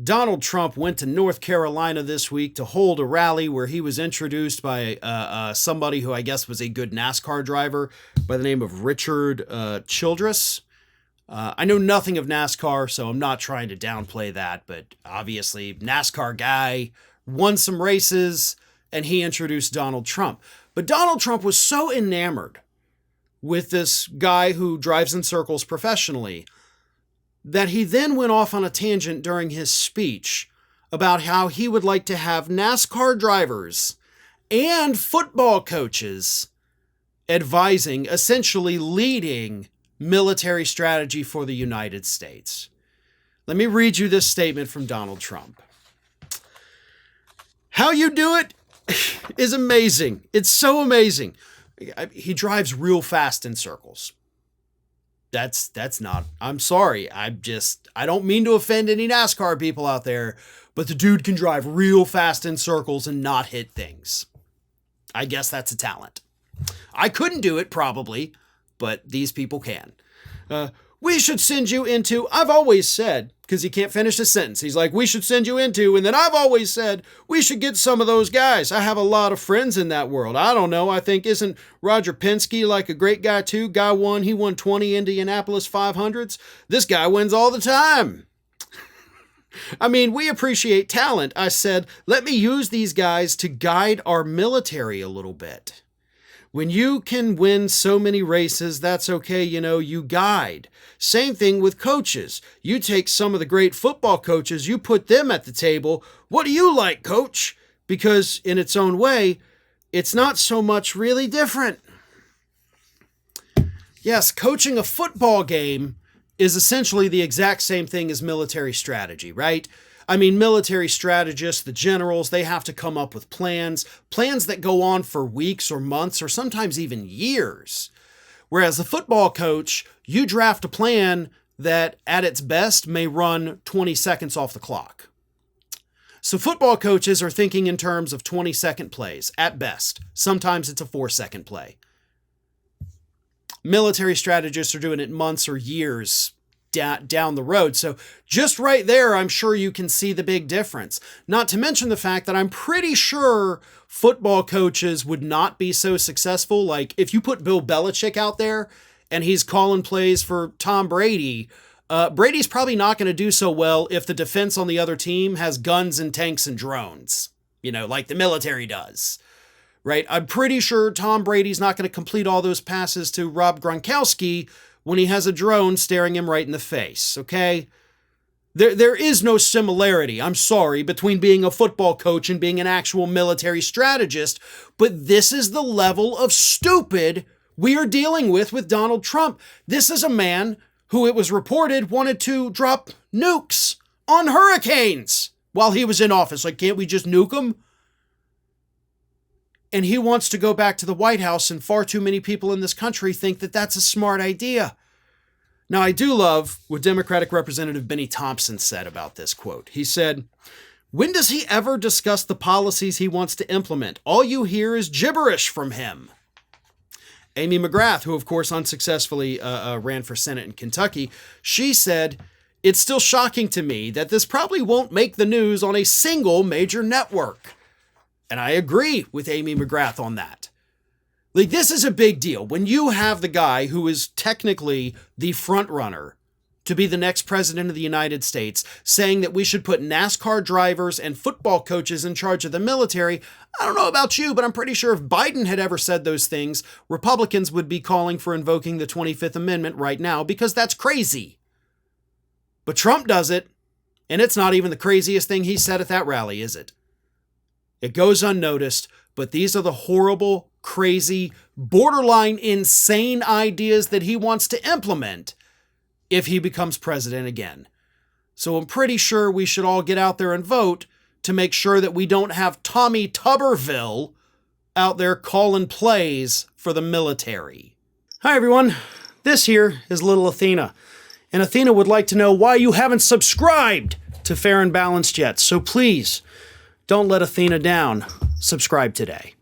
Donald Trump went to North Carolina this week to hold a rally where he was introduced by somebody who I guess was a good NASCAR driver by the name of Richard Childress. I know nothing of NASCAR, so I'm not trying to downplay that, but obviously NASCAR guy won some races and he introduced Donald Trump. But Donald Trump was so enamored with this guy who drives in circles professionally that he then went off on a tangent during his speech about how he would like to have NASCAR drivers and football coaches advising, essentially leading military strategy for the United States. Let me read you this statement from Donald Trump. How you do it is amazing. It's so amazing. He drives real fast in circles. That's not, I'm sorry. I don't mean to offend any NASCAR people out there, but the dude can drive real fast in circles and not hit things. I guess that's a talent. I couldn't do it probably, but these people can. We should send you into, I've always said, because he can't finish a sentence. He's like, we should send you into, and then I've always said, we should get some of those guys. I have a lot of friends in that world. I don't know. I think, isn't Roger Penske like a great guy too? Guy won, he won 20 Indianapolis 500s. This guy wins all the time. I mean, we appreciate talent. I said, let me use these guys to guide our military a little bit. When you can win so many races, that's okay, you guide. Same thing with coaches. You take some of the great football coaches, you put them at the table. What do you like, coach? Because in its own way, it's not so much really different. Yes, coaching a football game is essentially the exact same thing as military strategy, right? I mean, military strategists, the generals, they have to come up with plans that go on for weeks or months or sometimes even years. Whereas a football coach, you draft a plan that at its best may run 20 seconds off the clock. So football coaches are thinking in terms of 20-second plays at best. Sometimes it's a 4-second play. Military strategists are doing it months or years down the road. So just right there, I'm sure you can see the big difference. Not to mention the fact that I'm pretty sure football coaches would not be so successful. Like if you put Bill Belichick out there and he's calling plays for Tom Brady, Brady's probably not going to do so well if the defense on the other team has guns and tanks and drones, like the military does. Right? I'm pretty sure Tom Brady's not going to complete all those passes to Rob Gronkowski when he has a drone staring him right in the face, okay? There is no similarity, I'm sorry, between being a football coach and being an actual military strategist, but this is the level of stupid we are dealing with Donald Trump. This is a man who, it was reported, wanted to drop nukes on hurricanes while he was in office. Like, can't we just nuke them? And he wants to go back to the White House, and far too many people in this country think that that's a smart idea. Now, I do love what Democratic Representative Benny Thompson said about this quote. He said, when does he ever discuss the policies he wants to implement? All you hear is gibberish from him. Amy McGrath, who of course unsuccessfully ran for Senate in Kentucky, she said, it's still shocking to me that this probably won't make the news on a single major network. And I agree with Amy McGrath on that. Like, this is a big deal. When you have the guy who is technically the front runner to be the next president of the United States saying that we should put NASCAR drivers and football coaches in charge of the military, I don't know about you, but I'm pretty sure if Biden had ever said those things, Republicans would be calling for invoking the 25th Amendment right now because that's crazy. But Trump does it, and it's not even the craziest thing he said at that rally, is it? It goes unnoticed, but these are the horrible, crazy, borderline insane ideas that he wants to implement if he becomes president again. So I'm pretty sure we should all get out there and vote to make sure that we don't have Tommy Tuberville out there calling plays for the military. Hi everyone, this here is little Athena. And Athena would like to know why you haven't subscribed to Fair and Balanced yet. So please, don't let Athena down. Subscribe today.